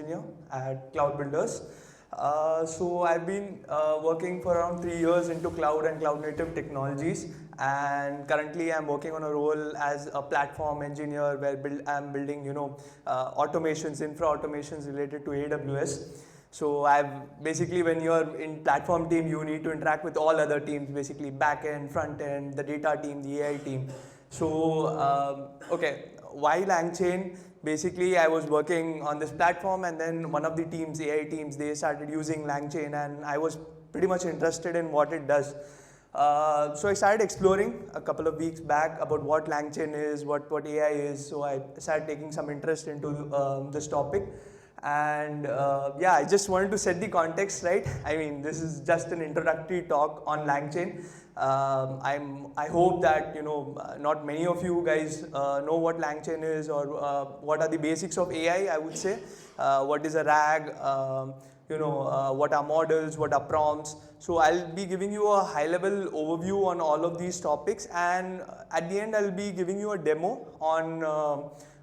engineer at Cloud Builders. So I've been working for around 3 years into cloud and cloud native technologies, and currently I'm working on a role as a platform engineer where I'm building automations, infra automations related to AWS. So I've basically, when you're in platform team, you need to interact with all other teams, basically back end, front end, the data team, the AI team. So okay, why LangChain? Basically, I was working on this platform, and then one of the teams, AI teams, they started using LangChain, and I was pretty much interested in what it does. So I started exploring a couple of weeks back about what LangChain is, what AI is. So I started taking some interest into this topic. And yeah, I just wanted to set the context right. I mean, this is just an introductory talk on LangChain. I hope that not many of you guys know what LangChain is, or what are the basics of AI. I would say what is a RAG, what are models, what are prompts. So I'll be giving you a high-level overview on all of these topics, and at the end I'll be giving you a demo on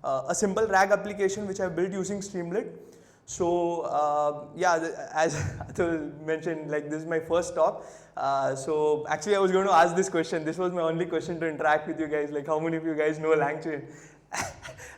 a simple RAG application which I've built using Streamlit. So yeah, as Atul mentioned, like, this is my first talk. So actually I was going to ask this question. This was my only question to interact with you guys, like how many of you guys know LangChain?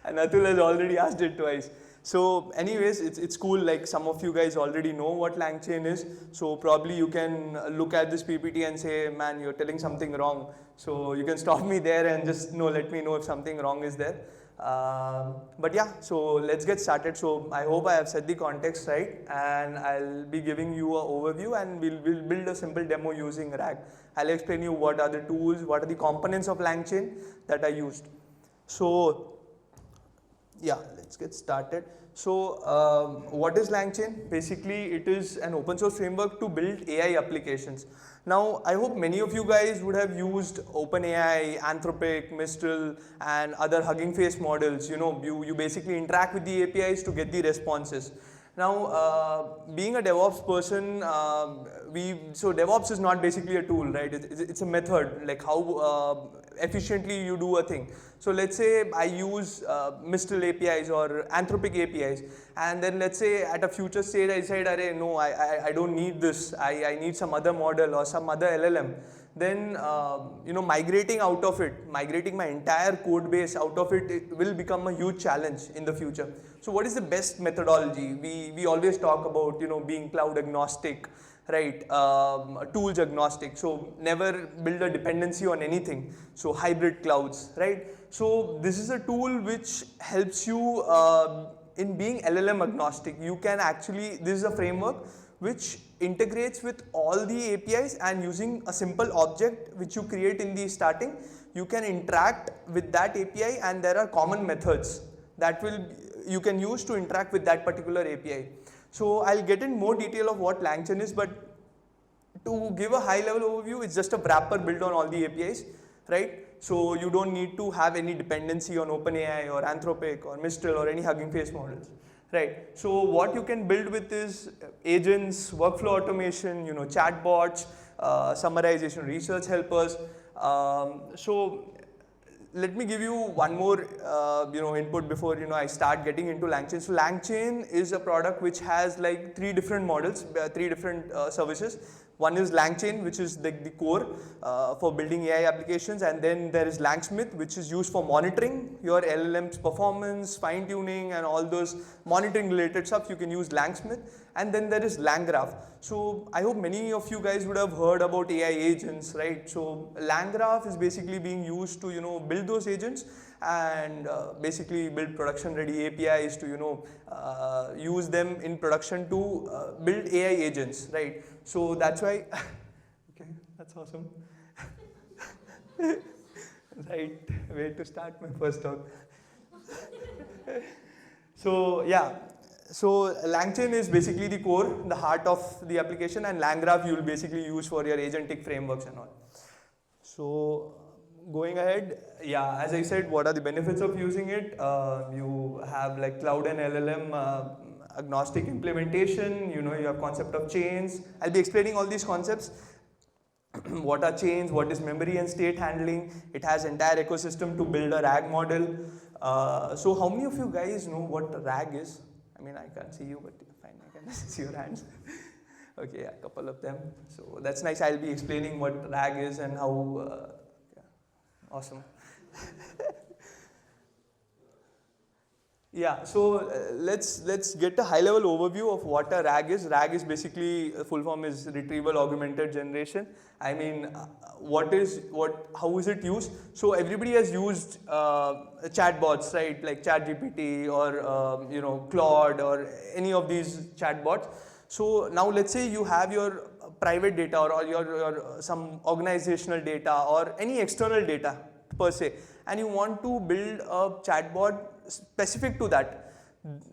And Atul has already asked it twice. So anyways, it's cool, like some of you guys already know what LangChain is. So probably you can look at this PPT and say, man, you're telling something wrong. So you can stop me there and just let me know if something wrong is there. But yeah, so let's get started. So I hope I have set the context right, and I'll be giving you an overview, and we'll build a simple demo using RAG. I'll explain you what are the tools, what are the components of LangChain that I used. So yeah, let's get started. So what is LangChain? Basically, it is an open source framework to build AI applications. Now, I hope many of you guys would have used OpenAI, Anthropic, Mistral, and other Hugging Face models. You basically interact with the APIs to get the responses. Now, being a DevOps person, so DevOps is not basically a tool, right? It's a method, like how efficiently you do a thing. So let's say I use Mistral APIs or Anthropic APIs, and then let's say at a future state I said, Array, no, I don't need this, I need some other model or some other LLM. Then migrating out of it, migrating my entire code base out of it, it will become a huge challenge in the future. So what is the best methodology? We always talk about being cloud agnostic, right? Tools agnostic. So never build a dependency on anything. So hybrid clouds, right? So this is a tool which helps you in being LLM agnostic. You can actually, this is a framework which integrates with all the APIs, and using a simple object which you create in the starting, you can interact with that API, and there are common methods that you can use to interact with that particular API. So I'll get in more detail of what LangChain is, but to give a high level overview, it's just a wrapper built on all the APIs, right? So you don't need to have any dependency on OpenAI or Anthropic or Mistral or any Hugging Face models. Right. So what you can build with is agents, workflow automation, chatbots, summarization, research helpers. So let me give you one more input before I start getting into LangChain. So LangChain is a product which has like 3 different models, 3 different services. One is LangChain, which is the core for building AI applications, and then there is LangSmith, which is used for monitoring your LLM's performance, fine tuning, and all those monitoring related stuff. You can use LangSmith, and then there is LangGraph. So I hope many of you guys would have heard about AI agents, right? So LangGraph is basically being used to build those agents, and basically build production ready APIs to use them in production to build AI agents, right? So that's why okay, that's awesome. Right, way to start my first talk. So yeah, so LangChain is basically the core, the heart of the application, and LangGraph you will basically use for your agentic frameworks and all. So going ahead, yeah, as I said, what are the benefits of using it? You have like cloud and LLM agnostic implementation, you have concept of chains. I'll be explaining all these concepts. What are chains, what is memory and state handling. It has entire ecosystem to build a RAG model. So how many of you guys know what RAG is? I mean, I can't see you, but fine, I can see your hands. Okay, yeah, a couple of them. So that's nice. I'll be explaining what RAG is and how. Yeah, awesome. Yeah, so let's get a high level overview of what a RAG is. RAG is basically full form is retrieval augmented generation. I mean, how is it used? So everybody has used chatbots, right? Like ChatGPT or Claude or any of these chatbots. So now let's say you have your private data or your some organizational data or any external data per se, and you want to build a chatbot specific to that.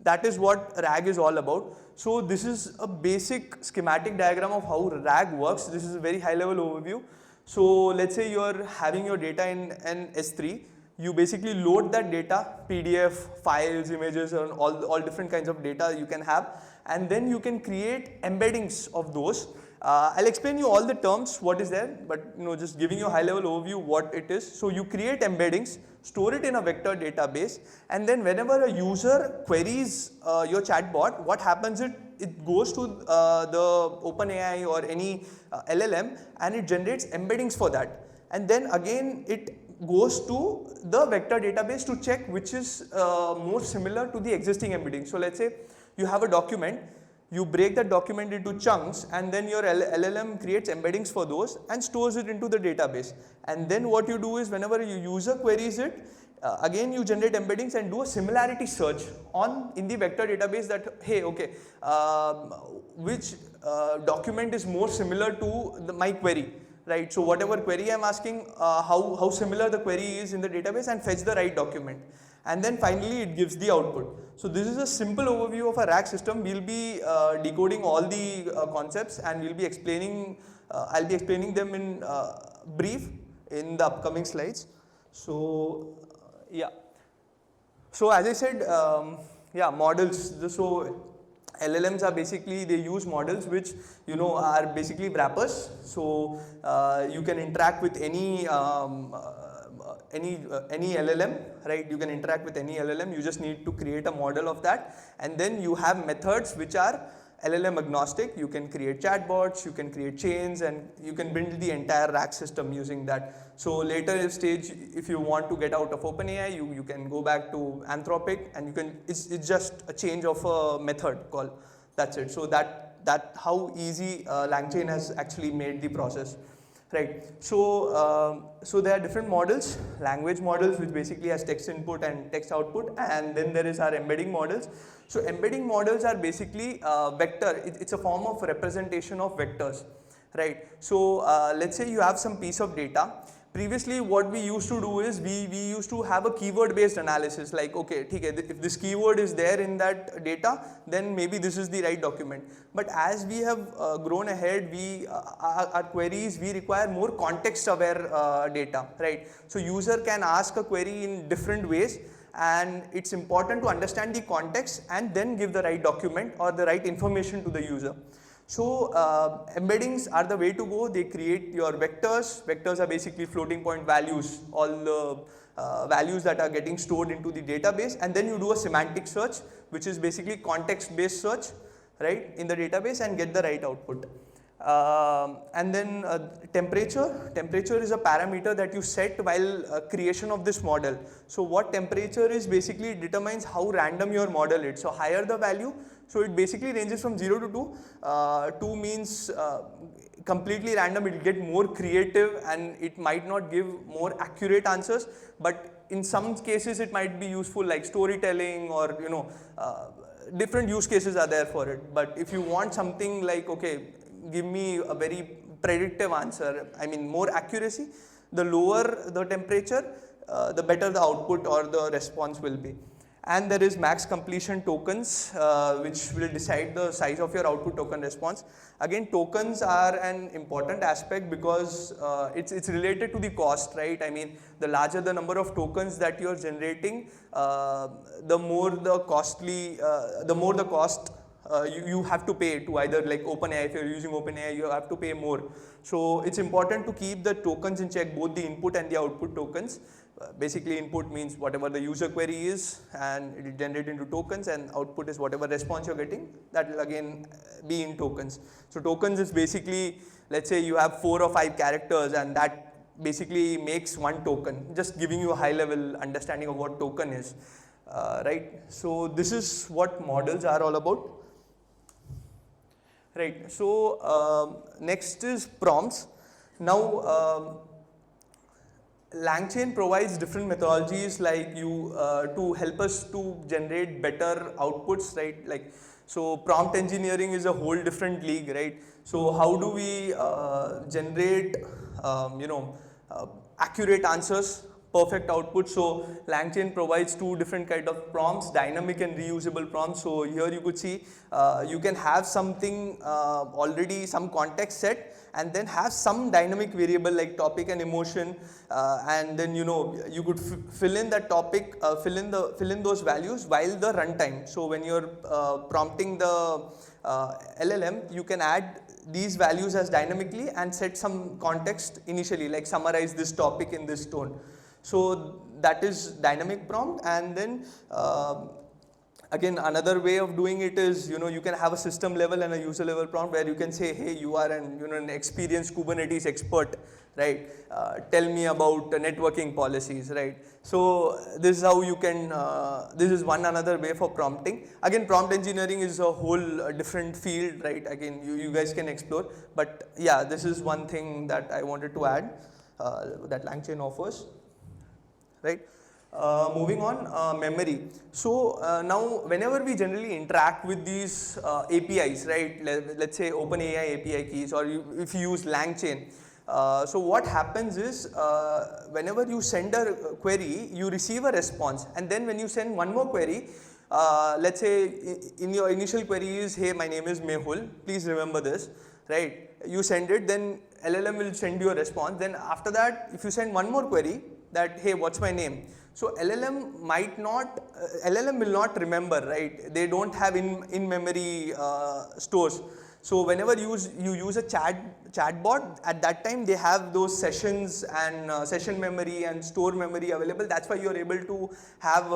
That is what RAG is all about. So this is a basic schematic diagram of how RAG works. This is a very high level overview. So let's say you're having your data in an S3. You basically load that data, PDF, files, images, and all different kinds of data you can have, and then you can create embeddings of those. I'll explain you all the terms, what is there, but just giving you a high level overview what it is. So you create embeddings, store it in a vector database, and then whenever a user queries your chatbot, what happens it goes to the OpenAI or any LLM, and it generates embeddings for that. And then again it goes to the vector database to check which is more similar to the existing embedding. So let's say you have a document, you break that document into chunks, and then your LLM creates embeddings for those and stores it into the database. And then what you do is whenever your user queries it, again you generate embeddings and do a similarity search in the vector database that, hey, okay, which document is more similar to my query, right? So whatever query I'm asking, how similar the query is in the database, and fetch the right document. And then finally it gives the output. So this is a simple overview of a RAG system. We'll be decoding all the concepts, and we'll be explaining, I'll be explaining them in brief in the upcoming slides. So yeah. So as I said, yeah, models. So LLMs are basically, they use models which are basically wrappers. So you can interact with any LLM, right? You can interact with any LLM. You just need to create a model of that, and then you have methods which are LLM agnostic. You can create chatbots, you can create chains, and you can build the entire RAG system using that. So later stage, if you want to get out of OpenAI, you can go back to Anthropic, and you can. It's just a change of a method call. That's it. So that how easy LangChain has actually made the process. Right. So there are different models, language models, which basically has text input and text output, and then there is our embedding models. So embedding models are basically vector. It's a form of representation of vectors, right? So let's say you have some piece of data. Previously, what we used to do is we used to have a keyword based analysis, like, okay, if this keyword is there in that data, then maybe this is the right document. But as we have grown ahead, our queries, we require more context aware data, right? So user can ask a query in different ways, and it's important to understand the context and then give the right document or the right information to the user. So embeddings are the way to go. They create your vectors. Vectors are basically floating point values, all the values that are getting stored into the database, and then you do a semantic search, which is basically context based search, right, in the database, and get the right output. And then temperature is a parameter that you set while creation of this model. So what temperature is basically determines how random your model is. So higher the value, so it basically ranges from 0 to 2. 2 means completely random. It will get more creative, and it might not give more accurate answers, but in some cases it might be useful, like storytelling, or different use cases are there for it. But if you want something like, okay, give me a very predictive answer, I mean more accuracy, the lower the temperature, the better the output or the response will be. And there is max completion tokens, which will decide the size of your output token response. Again, tokens are an important aspect because it's related to the cost, right? I mean, the larger the number of tokens that you're generating, the more the cost you have to pay to either like OpenAI. If you're using OpenAI, you have to pay more. So it's important to keep the tokens in check, both the input and the output tokens. basically input means whatever the user query is, and it will generate into tokens, and output is whatever response you're getting, that will again be in tokens. So tokens is basically, let's say you have 4 or 5 characters, and that basically makes one token, just giving you a high level understanding of what token is, right? So this is what models are all about. Right, so next is prompts. Now, LangChain provides different methodologies like to help us to generate better outputs, right? Like, so prompt engineering is a whole different league, right? So how do we generate, accurate answers, perfect output? So LangChain provides 2 different kind of prompts, dynamic and reusable prompts. So here you could see you can have something already, some context set, and then have some dynamic variable like topic and emotion, and then you could fill in that topic, fill in those values while the runtime. So when you're prompting the LLM, you can add these values as dynamically and set some context initially, like summarize this topic in this tone. So that is dynamic prompt. And then again, another way of doing it is, you can have a system level and a user level prompt where you can say, hey, you are an experienced Kubernetes expert, right? Tell me about networking policies, right? So this is how you can, this is another way for prompting. Again, prompt engineering is a whole different field, right? Again, you guys can explore. But yeah, this is one thing that I wanted to add that LangChain offers, right? Moving on, memory. So now whenever we generally interact with these APIs, right, let's say OpenAI API keys, or if you use LangChain, so what happens is whenever you send a query, you receive a response, and then when you send one more query, let's say in your initial query is, hey, my name is Mehul, please remember this, right? You send it, then LLM will send you a response. Then after that, if you send one more query that, hey, what's my name? So LLM will not remember, right? They don't have in-memory stores. So whenever you use a chatbot, at that time they have those sessions and session memory and store memory available. That's why you're able to have,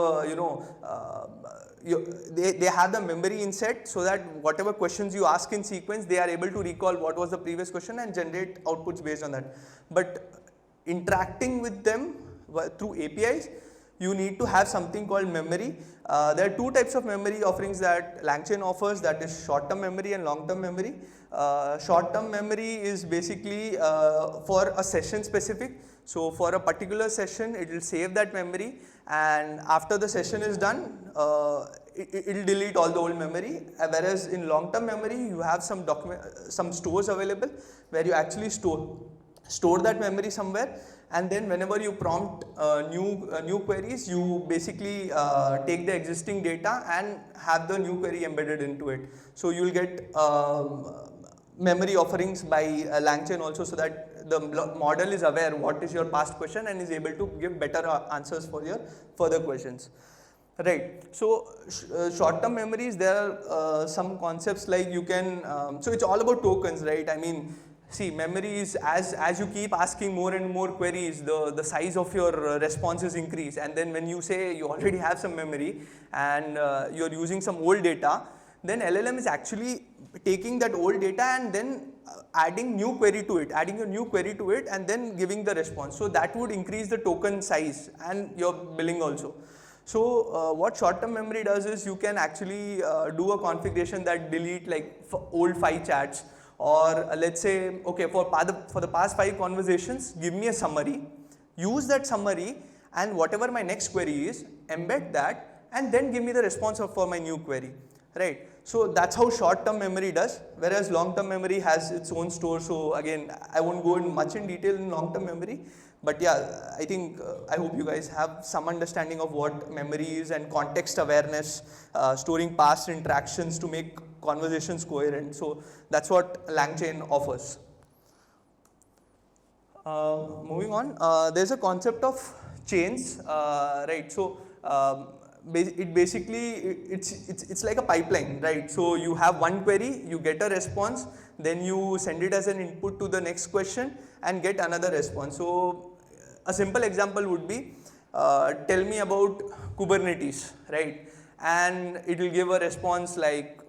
they have the memory inset, so that whatever questions you ask in sequence, they are able to recall what was the previous question and generate outputs based on that. But interacting with them through APIs, you need to have something called memory. There are 2 types of memory offerings that LangChain offers, that is short-term memory and long-term memory. Short-term memory is basically for a session specific. So for a particular session, it will save that memory, and after the session is done, it will delete all the old memory. Whereas in long-term memory, you have some stores available where you actually store that memory somewhere, and then whenever you prompt new queries, you basically take the existing data and have the new query embedded into it. So you will get memory offerings by LangChain also, so that the model is aware what is your past question and is able to give better answers for your further questions. Right. So short-term memories, there are some concepts like you can, so it's all about tokens, right? I mean, see, memory is, as you keep asking more and more queries, the size of your responses increase. And then when you say you already have some memory and you're using some old data, then LLM is actually taking that old data and then adding a new query to it, and then giving the response. So that would increase the token size and your billing also. So what short-term memory does is you can actually do a configuration that delete like old 5 chats, or let's say, okay, for the past 5 conversations, give me a summary, use that summary, and whatever my next query is, embed that, and then give me the response for my new query, right? So that's how short-term memory does, whereas long-term memory has its own store. So again, I won't go in much in detail in long-term memory, but yeah, I think, I hope you guys have some understanding of what memory is and context awareness, storing past interactions to make conversations coherent. So that's what LangChain offers. Moving on, there's a concept of chains, right? So it's like a pipeline, right? So you have one query, you get a response, then you send it as an input to the next question and get another response. So a simple example would be, tell me about Kubernetes, right? And it will give a response like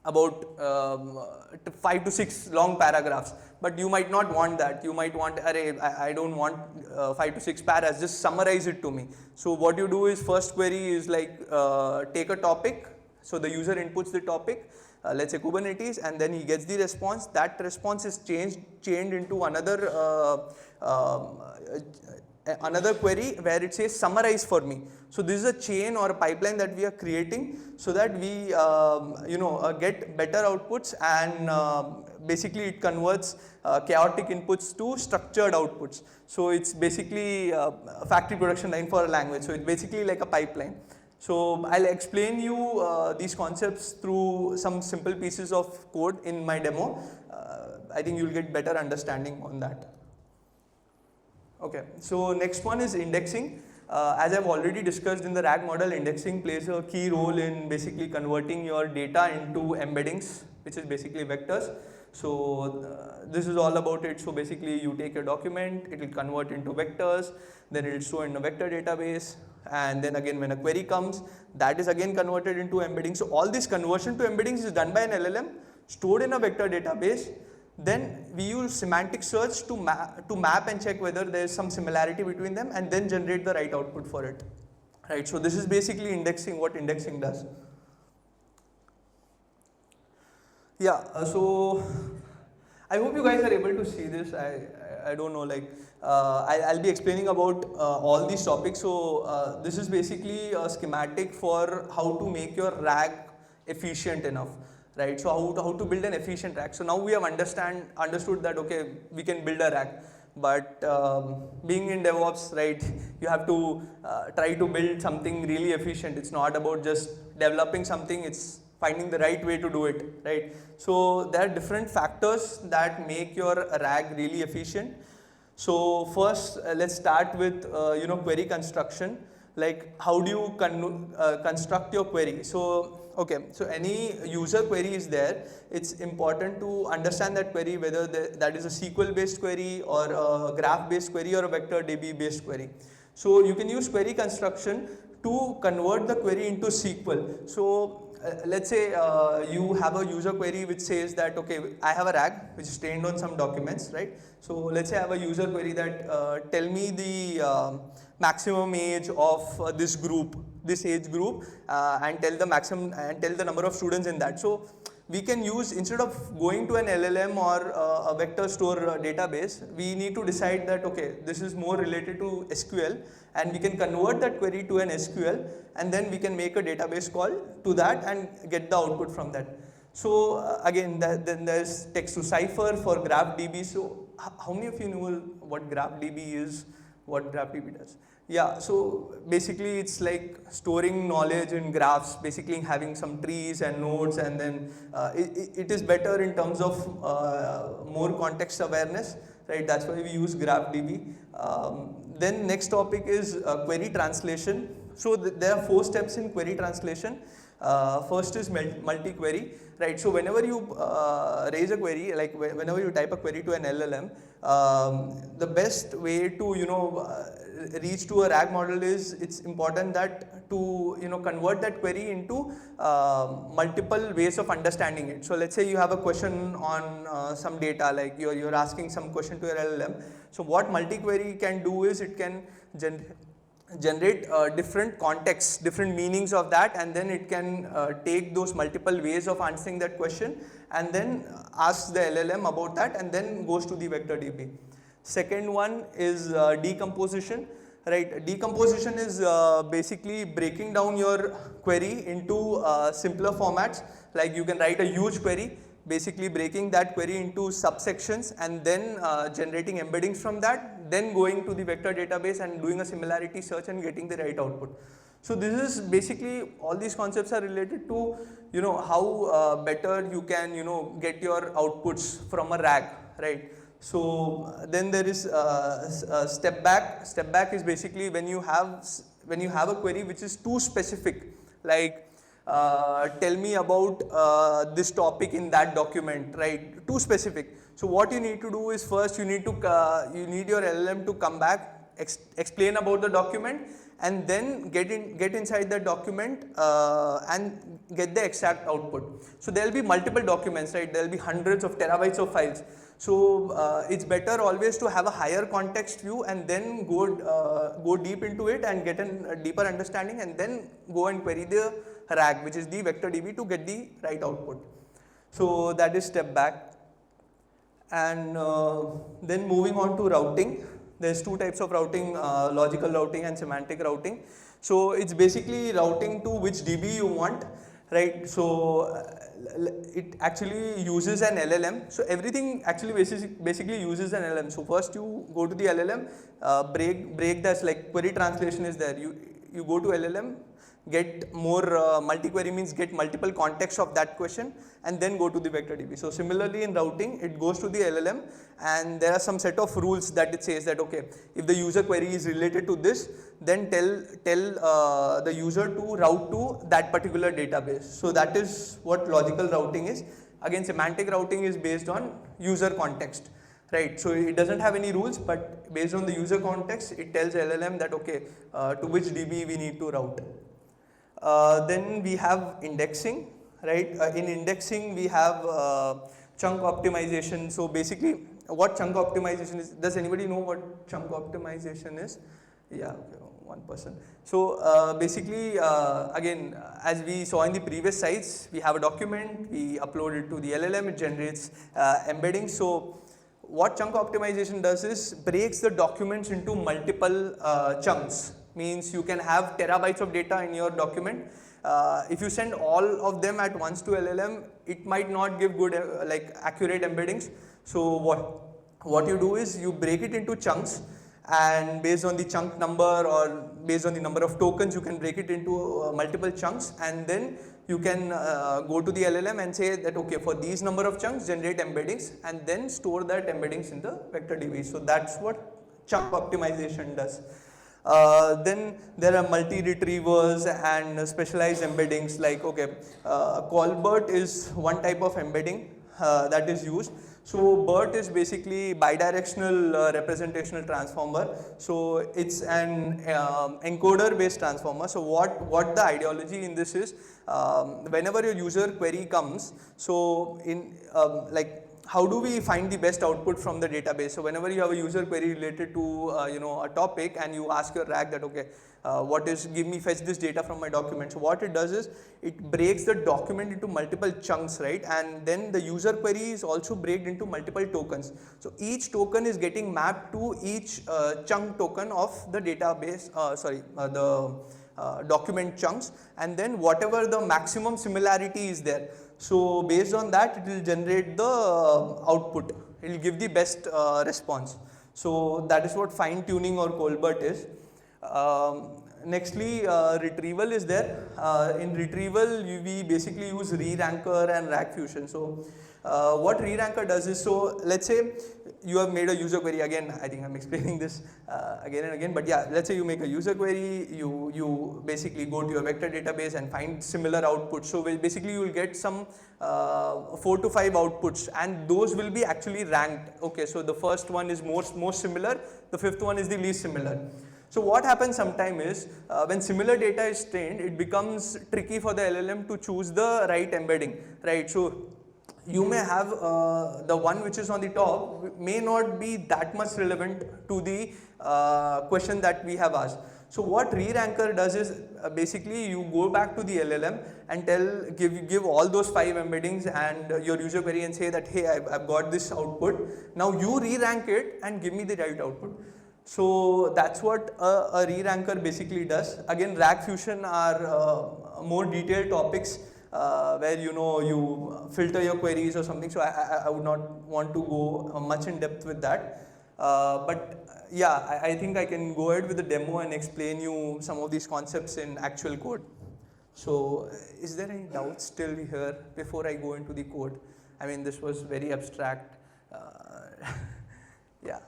about 5 to 6 long paragraphs, but you might not want that. You might want, array, I don't want 5 to 6 paras, just summarize it to me. So what you do is, first query is like take a topic, so the user inputs the topic, let's say Kubernetes, and then he gets the response. That response is chained into another query where it says summarize for me. So this is a chain or a pipeline that we are creating so that we get better outputs, and basically it converts chaotic inputs to structured outputs. So it's basically a factory production line for a language. So it's basically like a pipeline. So I'll explain you these concepts through some simple pieces of code in my demo. I think you'll get better understanding on that. Okay, so next one is indexing. As I've already discussed in the RAG model, indexing plays a key role in basically converting your data into embeddings, which is basically vectors. So this is all about it. So basically you take a document, it will convert into vectors, then it will show in a vector database, and then again when a query comes, that is again converted into embeddings. So all this conversion to embeddings is done by an LLM, stored in a vector database. Then we use semantic search to map and check whether there is some similarity between them, and then generate the right output for it. Right. So this is basically indexing, what indexing does. Yeah. So I hope you guys are able to see this. I don't know, like I'll be explaining about all these topics. So this is basically a schematic for how to make your RAG efficient enough. Right, so how to build an efficient RAG. So now we have understood that okay, we can build a RAG, but being in DevOps, right, you have to try to build something really efficient. It's not about just developing something, it's finding the right way to do it, right? So there are different factors that make your RAG really efficient. So first, let's start with query construction. Like how do you construct your query? So okay, so any user query is there. It's important to understand that query, whether that is a SQL based query or a graph based query or a vector DB based query. So you can use query construction to convert the query into SQL. So let's say you have a user query which says that okay, I have a RAG which is trained on some documents, right? So let's say I have a user query that tell me the maximum age of this group, this age group, and tell the maximum and tell the number of students in that. So we can use, instead of going to an LLM or a vector store database, we need to decide that okay, this is more related to SQL, and we can convert that query to an SQL, and then we can make a database call to that and get the output from that. So again, then there's text to cipher for GraphDB. So how many of you know what GraphDB is, what GraphDB does? Yeah, so basically it's like storing knowledge in graphs, basically having some trees and nodes, and then it is better in terms of more context awareness, right? That's why we use GraphDB. Then next topic is query translation. So there are 4 steps in query translation. First is multi-query, right? So whenever you raise a query, like whenever you type a query to an LLM, the best way to reach to a RAG model is, it's important that to convert that query into multiple ways of understanding it. So let's say you have a question on some data, like you're asking some question to your LLM. So what multi-query can do is it can generate different contexts, different meanings of that, and then it can take those multiple ways of answering that question and then ask the LLM about that, and then goes to the vector DB. Second one is decomposition, right? Decomposition is basically breaking down your query into simpler formats. Like you can write a huge query, basically breaking that query into subsections, and then generating embeddings from that, then going to the vector database and doing a similarity search and getting the right output. So this is basically, all these concepts are related to how better you can get your outputs from a RAG, right? So then there is step back. Step back is basically when you have a query which is too specific, like tell me about this topic in that document, right? Too specific. So what you need to do is, first you need your LLM to come back, explain about the document, and then get inside the document and get the exact output. So there will be multiple documents, right? There will be hundreds of terabytes of files. So it's better always to have a higher context view and then go deep into it and get a deeper understanding, and then go and query the RAG, which is the vector DB, to get the right output. So that is step back. And then moving on to routing, there's two types of routing, logical routing and semantic routing. So it's basically routing to which DB you want, right? So it actually uses an LLM. So everything actually basically uses an LLM. So first you go to the LLM, break that's like query translation is there. You go to LLM, get more multi-query means get multiple contexts of that question, and then go to the vector DB. So similarly in routing, it goes to the LLM, and there are some set of rules that it says that, okay, if the user query is related to this, then tell the user to route to that particular database. So that is what logical routing is. Again, semantic routing is based on user context, right? So it doesn't have any rules, but based on the user context, it tells LLM that, okay, to which DB we need to route. Then we have indexing, right? In indexing, we have chunk optimization. So basically, what chunk optimization is? Does anybody know what chunk optimization is? Yeah, okay, one person. So basically, again, as we saw in the previous slides, we have a document, we upload it to the LLM, it generates embedding. So what chunk optimization does is breaks the documents into multiple chunks. Means you can have terabytes of data in your document. If you send all of them at once to LLM, it might not give good like accurate embeddings. So what you do is you break it into chunks, and based on the chunk number or based on the number of tokens, you can break it into multiple chunks, and then you can go to the LLM and say that, okay, for these number of chunks, generate embeddings, and then store that embeddings in the vector DB. So that's what chunk optimization does. Then there are multi-retrievers and specialized embeddings, like, okay, call-BERT is one type of embedding that is used. So BERT is basically bidirectional representational transformer. So it's an encoder based transformer. So what the ideology in this is, whenever your user query comes, so in like, how do we find the best output from the database? So whenever you have a user query related to a topic, and you ask your RAG that, okay, fetch this data from my document. So what it does is it breaks the document into multiple chunks, right? And then the user query is also breaked into multiple tokens. So each token is getting mapped to each chunk token of the database, document chunks, and then whatever the maximum similarity is there. So based on that, it will generate the output. It will give the best response. So that is what fine tuning or call-BERT is. Nextly, retrieval is there. In retrieval, we basically use re-ranker and RAG fusion. So what re-ranker does is, so let's say you have made a user query. Again, I think I'm explaining this again and again, but yeah, let's say you make a user query, you basically go to your vector database and find similar outputs. So basically you will get some 4 to 5 outputs, and those will be actually ranked. Okay, so the first one is most similar, the fifth one is the least similar. So what happens sometime is, when similar data is trained, it becomes tricky for the LLM to choose the right embedding, right? So you may have the one which is on the top may not be that much relevant to the question that we have asked. So what re-ranker does is, basically you go back to the LLM and give all those 5 embeddings and your user query and say that, hey, I've got this output. Now you re-rank it and give me the right output. So that's what a re-ranker basically does. Again, RAG fusion are more detailed topics where you filter your queries or something. So I would not want to go much in depth with that. But yeah, I think I can go ahead with the demo and explain you some of these concepts in actual code. So is there any doubts still here before I go into the code? I mean, this was very abstract. Yeah.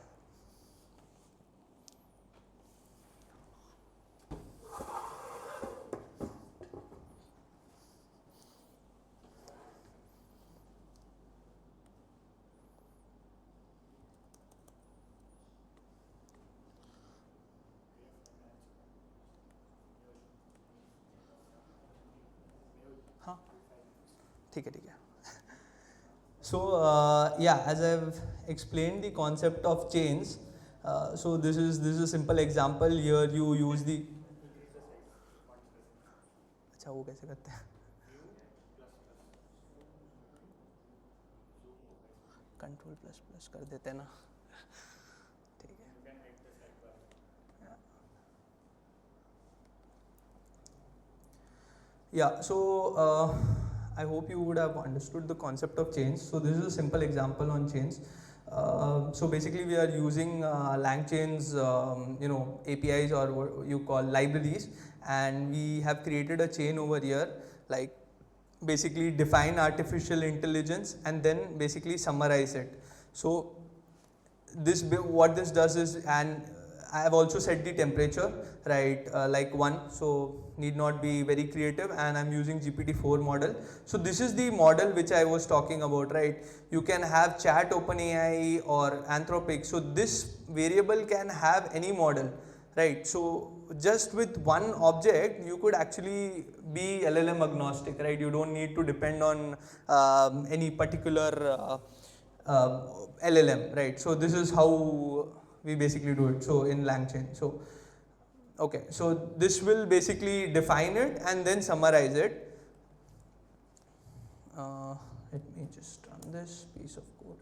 ठीक है. So yeah, as I've explained the concept of chains, so this is a simple example. Here you use the. अच्छा वो कैसे करते हैं? Control plus plus कर देते हैं ना. ठीक है. Yeah. So I hope you would have understood the concept of chains. So this is a simple example on chains. So basically we are using LangChain's APIs, or what you call libraries, and we have created a chain over here, like basically define artificial intelligence and then basically summarize it. So what this does is, and I have also set the temperature, right, like 1, so need not be very creative, and I'm using GPT-4 model. So this is the model which I was talking about, right? You can have chat OpenAI or Anthropic, so this variable can have any model, right? So just with one object you could actually be LLM agnostic, right? You don't need to depend on any particular LLM, right? So this is how we basically do it. So in LangChain, so okay, so this will basically define it and then summarize it. Let me just run this piece of code.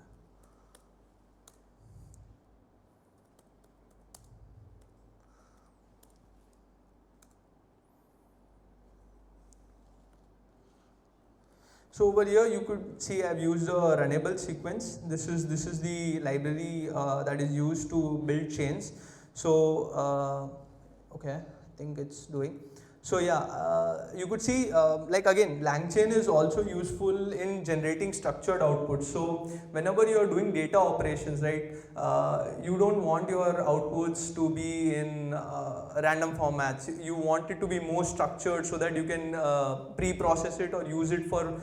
So over here you could see I've used a runnable sequence. This is the library that is used to build chains. So okay, I think it's doing. So yeah, you could see like again LangChain is also useful in generating structured outputs. So whenever you are doing data operations, right, you don't want your outputs to be in random formats. You want it to be more structured so that you can pre-process it or use it for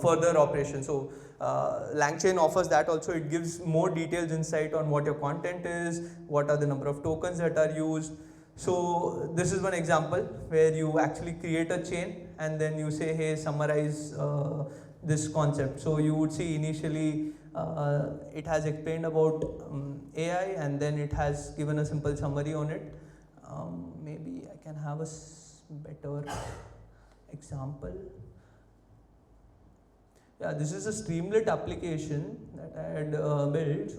further operations. So LangChain offers that also. It gives more detailed insight on what your content is, what are the number of tokens that are used. So this is one example where you actually create a chain and then you say, hey, summarize this concept. So you would see initially it has explained about AI, and then it has given a simple summary on it. Maybe I can have a better example. Yeah, this is a Streamlit application that I had built.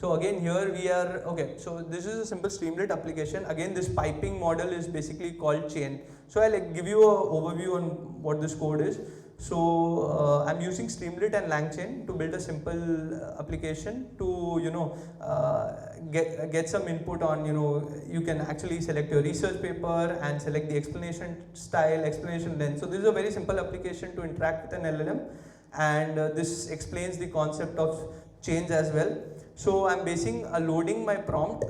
So again here we are, okay, so this is a simple Streamlit application. Again, this piping model is basically called chain. So I'll give you an overview on what this code is. So I'm using Streamlit and LangChain to build a simple application to get some input on, you can actually select your research paper and select the explanation style, explanation length. So this is a very simple application to interact with an LLM, and this explains the concept of chains as well. So I'm loading my prompt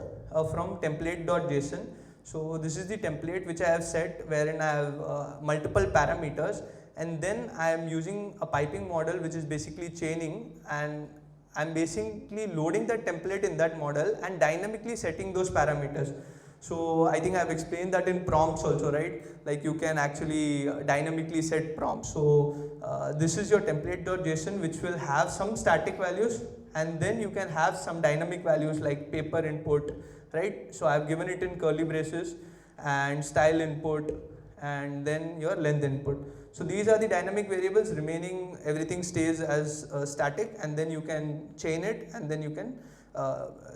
from template.json. So this is the template which I have set, wherein I have multiple parameters, and then I am using a piping model which is basically chaining, and I'm basically loading that template in that model and dynamically setting those parameters. So I think I've explained that in prompts also, right? Like you can actually dynamically set prompts. So this is your template.json, which will have some static values, and then you can have some dynamic values like paper input, right? So I've given it in curly braces, and style input, and then your length input. So these are the dynamic variables. Remaining everything stays as static, and then you can chain it, and then you can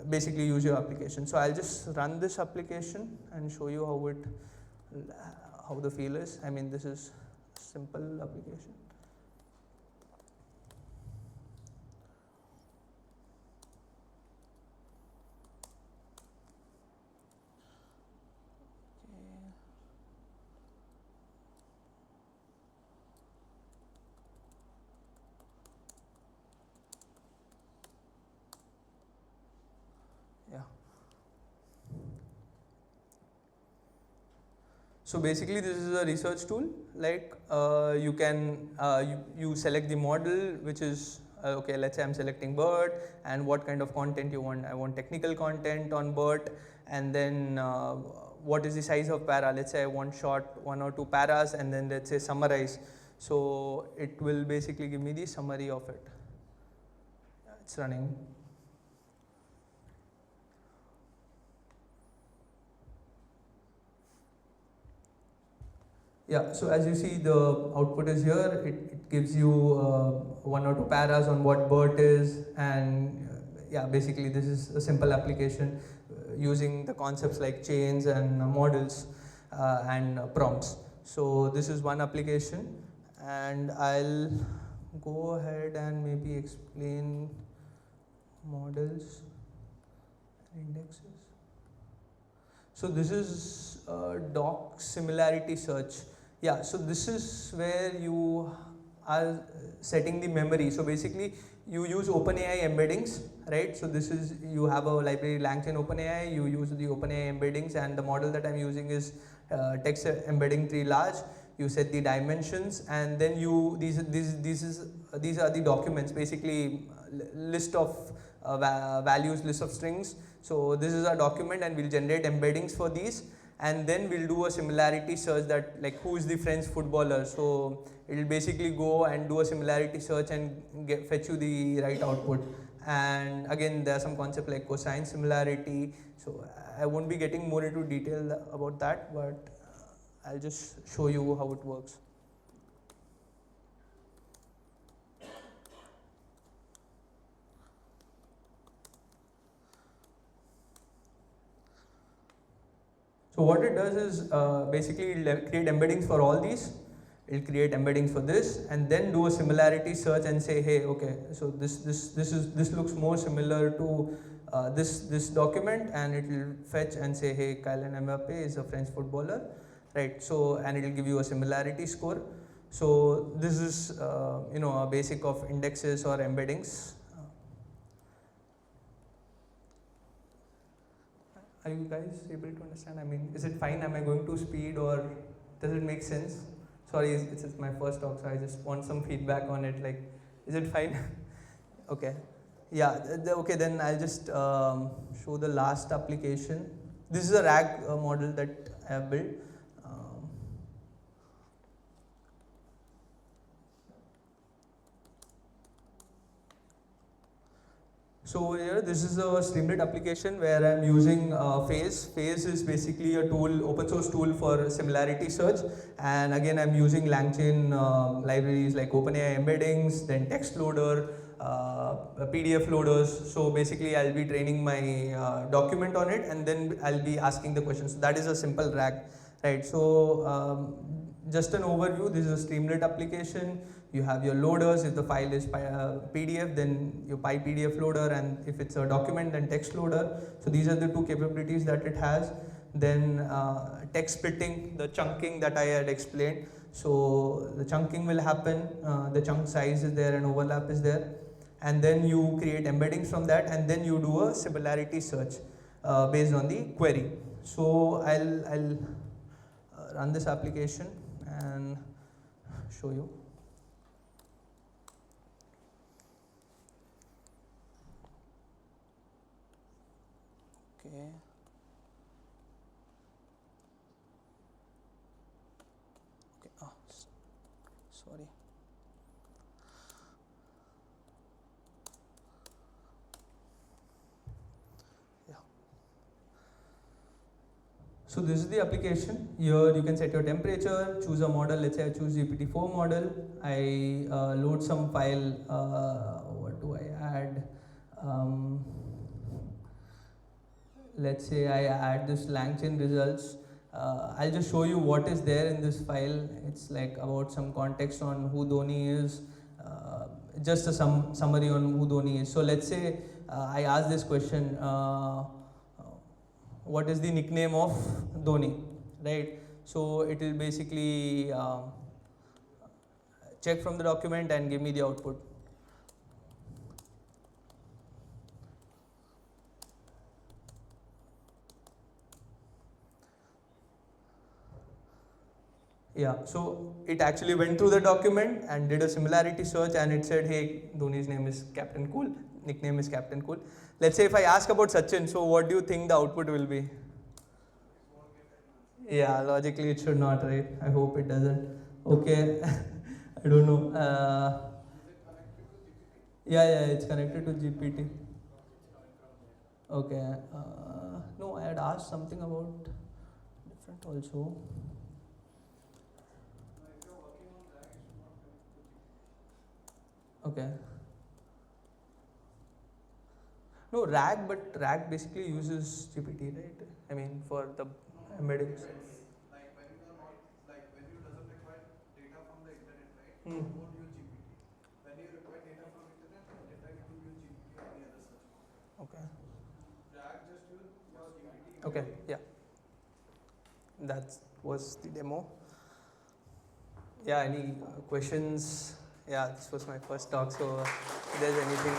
basically use your application. So I'll just run this application and show you how the feel is. I mean, this is a simple application. So basically this is a research tool. Like you can you select the model, which is okay, let's say I'm selecting BERT, and what kind of content you want. I want technical content on BERT, and then what is the size of para. Let's say I want short 1 or 2 paras, and then let's say summarize. So it will basically give me the summary of it. It's running. Yeah, so as you see, the output is here. It gives you 1 or 2 paras on what BERT is, and yeah, basically this is a simple application using the concepts like chains and models and prompts. So this is one application, and I'll go ahead and maybe explain models and indexes. So this is doc similarity search. Yeah, so this is where you are setting the memory. So basically you use OpenAI embeddings, right? So this is, you have a library LangChain OpenAI, you use the OpenAI embeddings, and the model that I'm using is text embedding tree large. You set the dimensions, and then you, these are the documents, basically list of values, list of strings. So this is a document, and we'll generate embeddings for these, and then we'll do a similarity search, that like who is the French footballer. So it will basically go and do a similarity search and fetch you the right output. And again, there are some concepts like cosine similarity. So I won't be getting more into detail about that, but I'll just show you how it works. So what it does is basically it'll create embeddings for all these. It'll create embeddings for this, and then do a similarity search and say, hey, okay, so this looks more similar to this document, and it will fetch and say, hey, Kylian Mbappe is a French footballer, right? So, and it will give you a similarity score. So this is a basic of indexes or embeddings. Are you guys able to understand? I mean, is it fine? Am I going to speed, or does it make sense? Sorry, it's my first talk, so I just want some feedback on it. Like, is it fine? Okay. Yeah, okay, then I'll just show the last application. This is a RAG model that I have built. So here, this is a Streamlit application where I'm using Phase. Phase is basically a tool, open source tool for similarity search. And again, I'm using LangChain libraries like OpenAI embeddings, then text loader, PDF loaders. So basically, I'll be training my document on it, and then I'll be asking the questions. So that is a simple RAG, right? So just an overview, this is a Streamlit application. You have your loaders. If the file is PDF, then your PyPDF loader, and if it's a document, then text loader. So these are the two capabilities that it has. Then text splitting, the chunking that I had explained. So the chunking will happen, the chunk size is there and overlap is there. And then you create embeddings from that, and then you do a similarity search based on the query. So I'll run this application and show you. Okay. Okay. Oh, sorry. Yeah. So this is the application. Here you can set your temperature, choose a model. Let's say I choose GPT-4 model. I load some file. What do I add? Let's say I add this LangChain results. I'll just show you what is there in this file. It's like about some context on who Dhoni is, just a summary on who Dhoni is. So let's say I ask this question, what is the nickname of Dhoni, right? So it will basically check from the document and give me the output. Yeah, so it actually went through the document and did a similarity search, and it said, hey, Dhoni's name is Captain Cool, nickname is Captain Cool. Let's say if I ask about Sachin, so what do you think the output will be? Yeah, logically it should not, right? I hope it doesn't. Okay, I don't know. Yeah, yeah, it's connected to GPT. Okay. No, I had asked something about different also. Okay. No, RAG, but RAG basically uses GPT, right? I mean, for the embeddings. Hmm. Okay. Okay. Yeah. That was the demo. Yeah. Any questions? Yeah, this was my first talk. So, if there's anything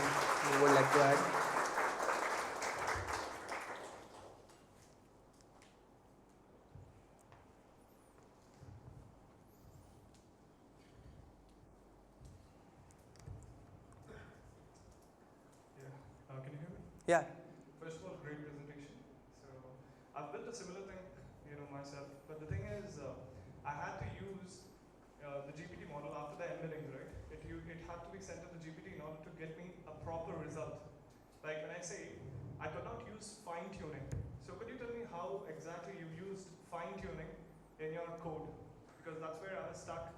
you would like to add? Can you hear me? Yeah. First of all, great presentation. So I've built a similar thing, myself. But the thing is, I had to use the GPT model after the embeddings, right? It had to be sent to the GPT in order to get me a proper result. Like when I say, I could not use fine tuning. So could you tell me how exactly you used fine tuning in your code? Because that's where I was stuck.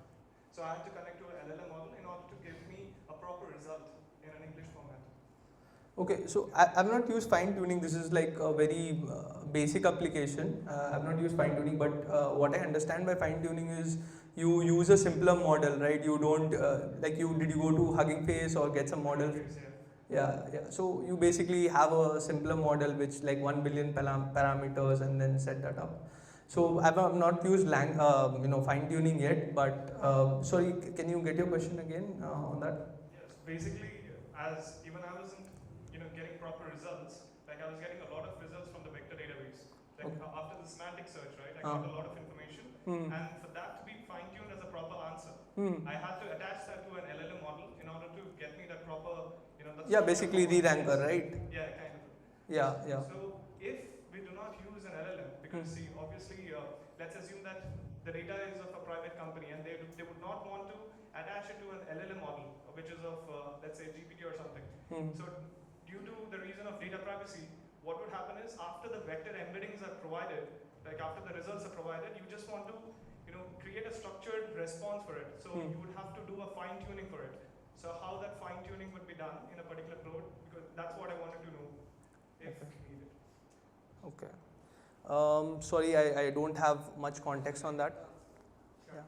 So I had to connect to an LLM model in order to give me a proper result in an English format. Okay, so I've not used fine tuning. This is like a very basic application. I've not used fine tuning, but what I understand by fine tuning is you use a simpler model, right? You don't like you did you go to Hugging Face or get some model? Hugging Face, Yeah, yeah. So you basically have a simpler model which like 1 billion parameters and then set that up. So I've not used fine tuning yet, but sorry, can you get your question again on that? Yes, basically, as even I wasn't, getting proper results. Like I was getting a lot of results from the vector database. Like Okay. after the semantic search, right? I got a lot of information, and for that to be fine-tuned as a proper answer, I had to attach that to an LLM model in order to get me that proper, that Yeah, structured basically form of re-ranker, things. right? Yeah, kind of. Yeah, yeah. So if we do not use an LLM, because see, obviously, let's assume that the data is of a private company, and they would not want to attach it to an LLM model, which is of let's say GPT or something. So due to the reason of data privacy, what would happen is after the vector embeddings are provided, like after the results are provided, you just want to create a structured response for it. So you would have to do a fine tuning for it. So how that fine tuning would be done in a particular code, because that's what I wanted to know if needed. Okay. Sorry, I don't have much context on that. Sure. Yeah.